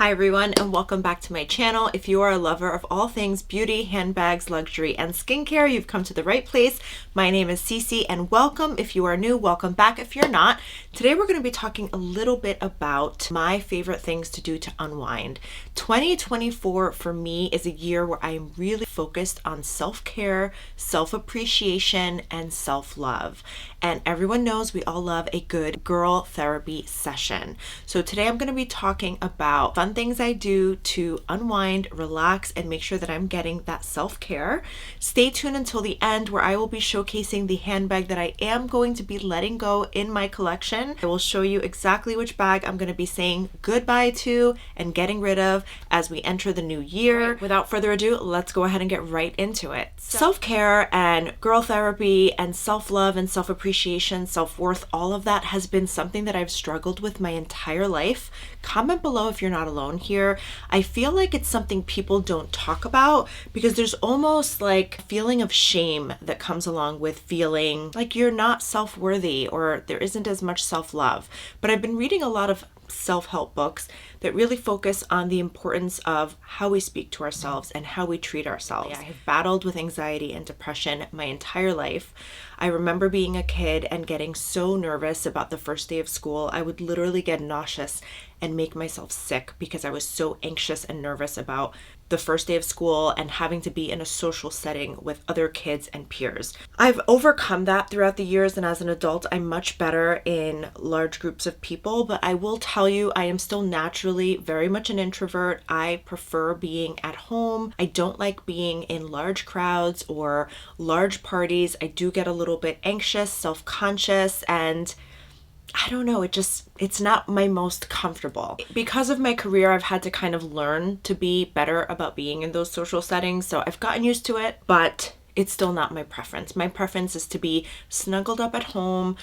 Hi everyone, and welcome back to my channel. If you are a lover of all things beauty, handbags, luxury, and skincare, you've come to the right place. My name is Cece, and welcome. If you are new, welcome back. If you're not, today we're going to be talking a little bit about my favorite things to do to unwind. 2024 for me is a year where I am really focused on self-care, self-appreciation, and self-love. And everyone knows we all love a good girl therapy session. So today I'm going to be talking about fun things I do to unwind, relax, and make sure that I'm getting that self-care. Stay tuned until the end where I will be showcasing the handbag that I am going to be letting go in my collection. I will show you exactly which bag I'm going to be saying goodbye to and getting rid of as we enter the new year. Without further ado, let's go ahead and get right into it. Self-care and girl therapy and self-love and self-appreciation, self-worth, all of that has been something that I've struggled with my entire life. Comment below if you're not alone here. I feel like it's something people don't talk about because there's almost like a feeling of shame that comes along with feeling like you're not self-worthy or there isn't as much self-love. But I've been reading a lot of self-help books that really focus on the importance of how we speak to ourselves and how we treat ourselves. I have battled with anxiety and depression my entire life. I remember being a kid and getting so nervous about the first day of school. I would literally get nauseous and make myself sick because I was so anxious and nervous about the first day of school and having to be in a social setting with other kids and peers. I've overcome that throughout the years, and as an adult, I'm much better in large groups of people, but I will tell you, I am still naturally very much an introvert. I prefer being at home. I don't like being in large crowds or large parties. I do get a little bit anxious, self-conscious, and I don't know, it's not my most comfortable. Because of my career, I've had to kind of learn to be better about being in those social settings. So I've gotten used to it, but it's still not my preference. My preference is to be snuggled up at home,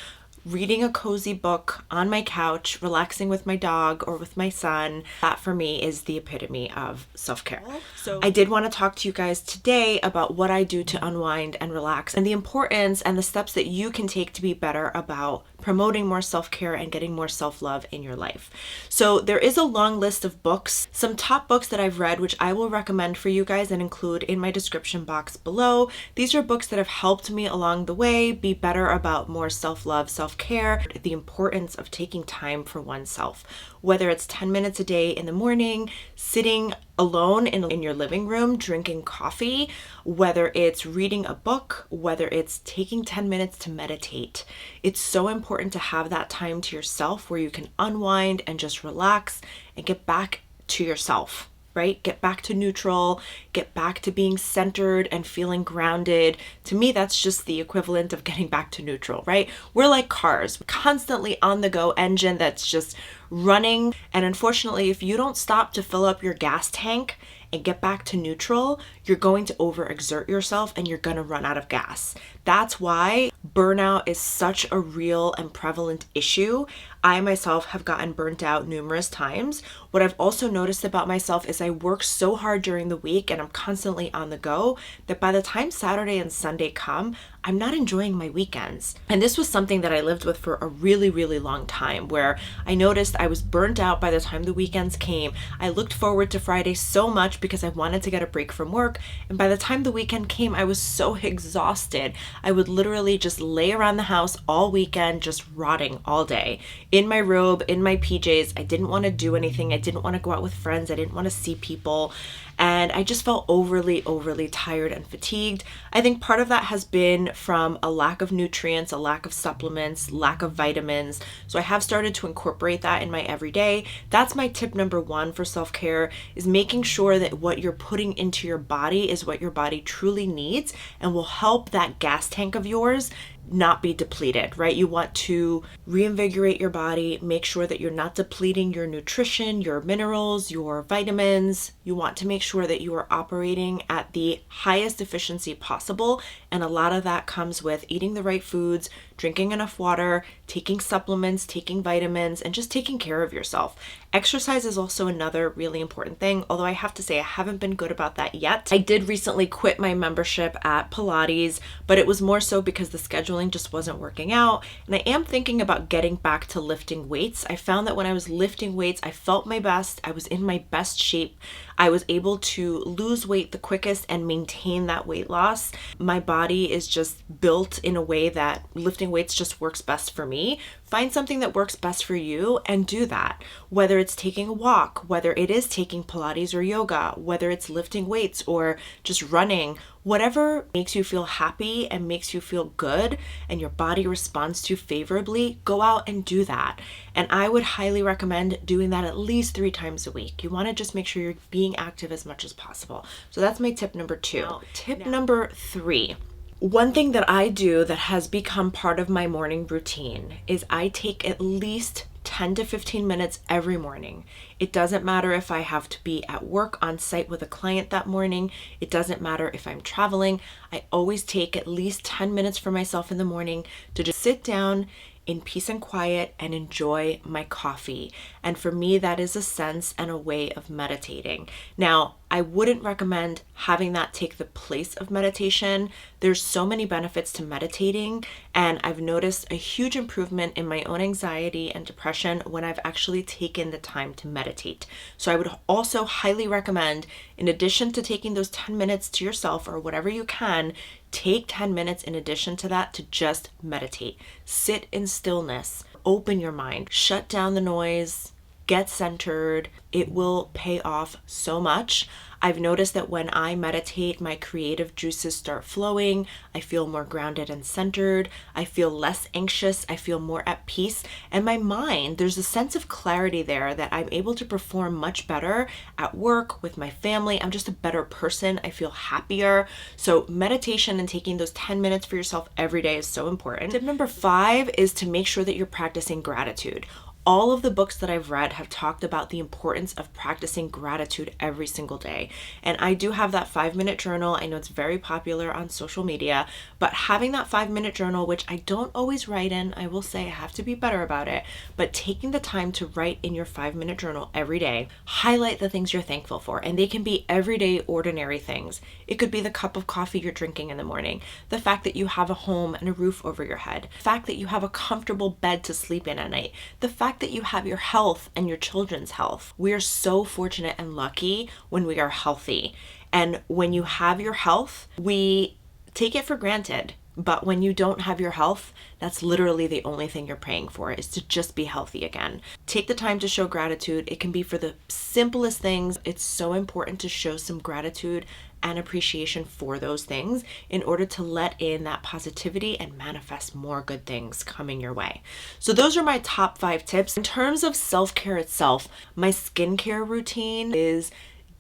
reading a cozy book on my couch, relaxing with my dog or with my son. That for me is the epitome of self-care. So I did want to talk to you guys today about what I do to unwind and relax and the importance and the steps that you can take to be better about promoting more self-care and getting more self-love in your life. So there is a long list of books, some top books that I've read, which I will recommend for you guys and include in my description box below. These are books that have helped me along the way be better about more self-love, self-care, the importance of taking time for oneself. Whether it's 10 minutes a day in the morning, sitting alone in your living room, drinking coffee, whether it's reading a book, whether it's taking 10 minutes to meditate. It's so important to have that time to yourself where you can unwind and just relax and get back to yourself. Right? Get back to neutral, get back to being centered and feeling grounded. To me, that's just the equivalent of getting back to neutral, right? We're like cars, constantly on the go engine that's just running. And unfortunately, if you don't stop to fill up your gas tank and get back to neutral, you're going to overexert yourself and you're going to run out of gas. That's why burnout is such a real and prevalent issue. I myself have gotten burnt out numerous times. What I've also noticed about myself is I work so hard during the week and I'm constantly on the go that by the time Saturday and Sunday come, I'm not enjoying my weekends. And this was something that I lived with for a really, really long time where I noticed I was burnt out by the time the weekends came. I looked forward to Friday so much because I wanted to get a break from work. And by the time the weekend came, I was so exhausted. I would literally just lay around the house all weekend, just rotting all day. In my robe, in my PJs, I didn't want to do anything. I didn't want to go out with friends. I didn't want to see people. And I just felt overly tired and fatigued. I think part of that has been from a lack of nutrients, a lack of supplements, lack of vitamins. So I have started to incorporate that in my everyday. That's my tip number one for self-care, is making sure that what you're putting into your body is what your body truly needs and will help that gas tank of yours not be depleted, right? You want to reinvigorate your body, make sure that you're not depleting your nutrition, your minerals, your vitamins. You want to make sure that you are operating at the highest efficiency possible. And a lot of that comes with eating the right foods, drinking enough water, taking supplements, taking vitamins, and just taking care of yourself. Exercise is also another really important thing, although I have to say I haven't been good about that yet. I did recently quit my membership at Pilates, but it was more so because the scheduling just wasn't working out. And I am thinking about getting back to lifting weights. I found that when I was lifting weights, I felt my best. I was in my best shape. I was able to lose weight the quickest and maintain that weight loss. My body is just built in a way that lifting weights just works best for me. Find something that works best for you and do that. Whether it's taking a walk, whether it is taking Pilates or yoga, whether it's lifting weights or just running, whatever makes you feel happy and makes you feel good and your body responds to favorably, go out and do that. And I would highly recommend doing that at least 3 times a week. You want to just make sure you're being active as much as possible. So that's my tip number 2. Tip number 3. One thing that I do that has become part of my morning routine is I take at least 10 to 15 minutes every morning. It doesn't matter if I have to be at work on site with a client that morning. It doesn't matter if I'm traveling. I always take at least 10 minutes for myself in the morning to just sit down in peace and quiet and enjoy my coffee. And for me, that is a sense and a way of meditating. Now, I wouldn't recommend having that take the place of meditation. There's so many benefits to meditating, and I've noticed a huge improvement in my own anxiety and depression when I've actually taken the time to meditate. So I would also highly recommend, in addition to taking those 10 minutes to yourself or whatever you can, take 10 minutes in addition to that to just meditate. Sit in stillness, open your mind, shut down the noise, get centered. It will pay off so much. I've noticed that when I meditate, my creative juices start flowing. I feel more grounded and centered. I feel less anxious. I feel more at peace. And my mind, there's a sense of clarity there that I'm able to perform much better at work, with my family. I'm just a better person. I feel happier. So meditation and taking those 10 minutes for yourself every day is so important. Tip number 5 is to make sure that you're practicing gratitude. All of the books that I've read have talked about the importance of practicing gratitude every single day. And I do have that 5-minute journal. I know it's very popular on social media, but having that 5-minute journal, which I don't always write in, I will say I have to be better about it, but taking the time to write in your 5-minute journal every day, highlight the things you're thankful for. And they can be everyday, ordinary things. It could be the cup of coffee you're drinking in the morning, the fact that you have a home and a roof over your head, the fact that you have a comfortable bed to sleep in at night, the fact that you have your health and your children's health. We are so fortunate and lucky when we are healthy. And when you have your health, we take it for granted. But when you don't have your health, that's literally the only thing you're praying for, is to just be healthy again. Take the time to show gratitude. It can be for the simplest things. It's so important to show some gratitude and appreciation for those things in order to let in that positivity and manifest more good things coming your way. So those are my top 5 tips. In terms of self-care itself, my skincare routine is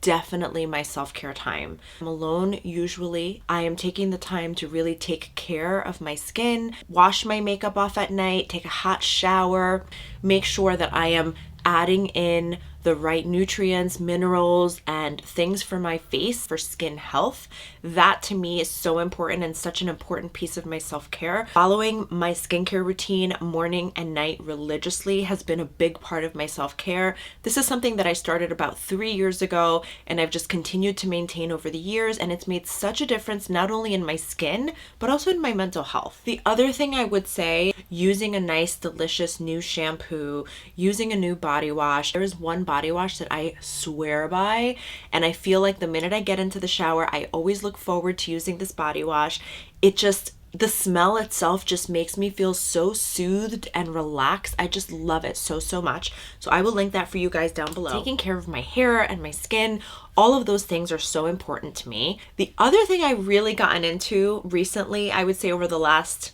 definitely my self-care time. I'm alone usually. I am taking the time to really take care of my skin, wash my makeup off at night, take a hot shower, make sure that I am adding in the right nutrients, minerals, and things for my face for skin health. That to me is so important and such an important piece of my self-care. Following my skincare routine morning and night religiously has been a big part of my self-care. This is something that I started about 3 years ago and I've just continued to maintain over the years, and it's made such a difference not only in my skin but also in my mental health. The other thing I would say, using a nice delicious new shampoo, using a new body wash. There is one body wash that I swear by, and I feel like the minute I get into the shower, I always look forward to using this body wash. The smell itself just makes me feel so soothed and relaxed. I just love it so, so much. So I will link that for you guys down below. Taking care of my hair and my skin, all of those things are so important to me. The other thing I've really gotten into recently, I would say over the last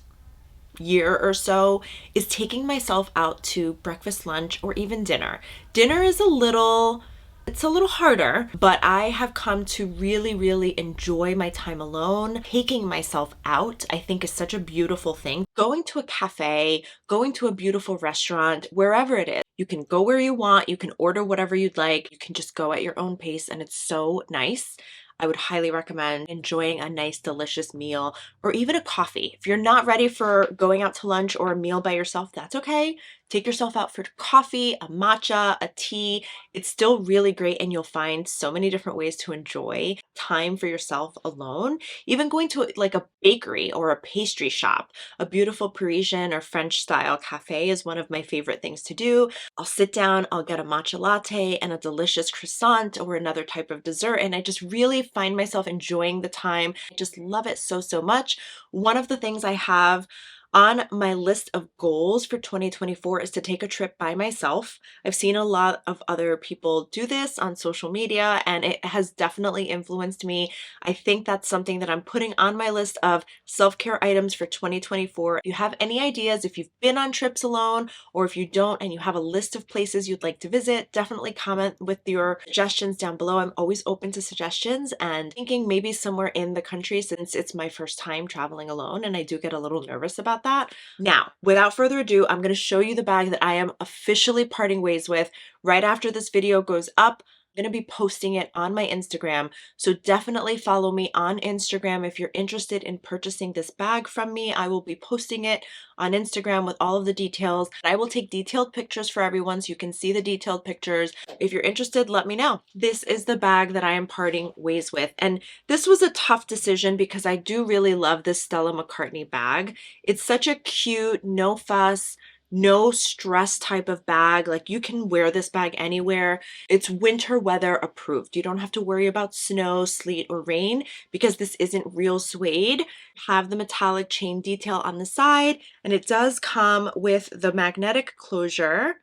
year or so, is taking myself out to breakfast, lunch, or even dinner. Dinner is a little harder, but I have come to really, really enjoy my time alone. Taking myself out, I think, is such a beautiful thing. Going to a cafe, going to a beautiful restaurant, wherever it is, you can go where you want, you can order whatever you'd like, you can just go at your own pace, and it's so nice. I would highly recommend enjoying a nice, delicious meal or even a coffee. If you're not ready for going out to lunch or a meal by yourself, that's okay. take yourself out for coffee, a matcha, a tea. It's still really great, and you'll find so many different ways to enjoy time for yourself alone. Even going to like a bakery or a pastry shop, a beautiful Parisian or French style cafe is one of my favorite things to do. I'll sit down, I'll get a matcha latte and a delicious croissant or another type of dessert, and I just really find myself enjoying the time. I just love it so, so much. One of the things I have on my list of goals for 2024 is to take a trip by myself. I've seen a lot of other people do this on social media, and it has definitely influenced me. I think that's something that I'm putting on my list of self-care items for 2024. If you have any ideas, if you've been on trips alone, or if you don't and you have a list of places you'd like to visit, definitely comment with your suggestions down below. I'm always open to suggestions, and thinking maybe somewhere in the country, since it's my first time traveling alone and I do get a little nervous about that. Now, without further ado, I'm going to show you the bag that I am officially parting ways with. Right after this video goes up, I'm going to be posting it on my Instagram, so definitely follow me on Instagram if you're interested in purchasing this bag from me. I will be posting it on Instagram with all of the details. I will take detailed pictures for everyone so you can see the detailed pictures. If you're interested, let me know. This is the bag that I am parting ways with, and this was a tough decision because I do really love this Stella McCartney bag. It's such a cute, no fuss, no stress type of bag. Like, you can wear this bag anywhere. It's winter weather approved. You don't have to worry about snow, sleet, or rain because this isn't real suede. Have the metallic chain detail on the side, and it does come with the magnetic closure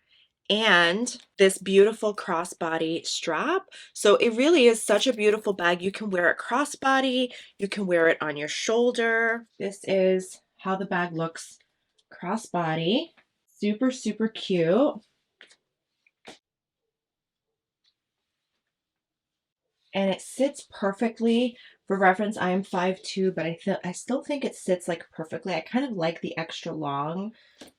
and this beautiful crossbody strap. So it really is such a beautiful bag. You can wear it crossbody, you can wear it on your shoulder. This is how the bag looks crossbody. Super, super cute. And it sits perfectly. For reference, I am 5'2", but I still think it sits like perfectly. I kind of like the extra long.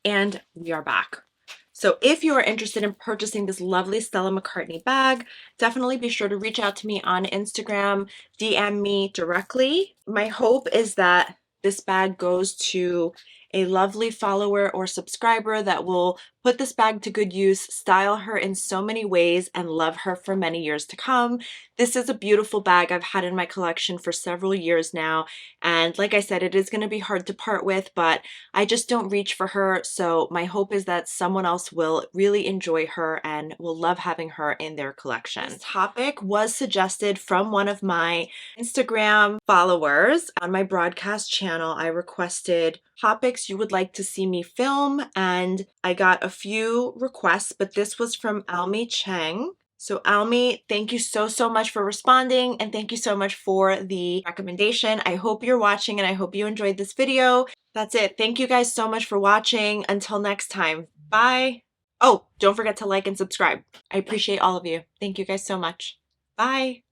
And we are back. So if you are interested in purchasing this lovely Stella McCartney bag, definitely be sure to reach out to me on Instagram, DM me directly. My hope is that this bag goes to a lovely follower or subscriber that will put this bag to good use, style her in so many ways, and love her for many years to come. This is a beautiful bag I've had in my collection for several years now, and like I said, it is going to be hard to part with, but I just don't reach for her, so my hope is that someone else will really enjoy her and will love having her in their collection. This topic was suggested from one of my Instagram followers. On my broadcast channel, I requested topics you would like to see me film, and I got a few requests, but this was from Almi Cheng. So Almi, thank you so, so much for responding, and thank you so much for the recommendation. I hope you're watching and I hope you enjoyed this video. That's it. Thank you guys so much for watching. Until next time, bye. Oh, don't forget to like and subscribe. I appreciate all of you. Thank you guys so much. Bye.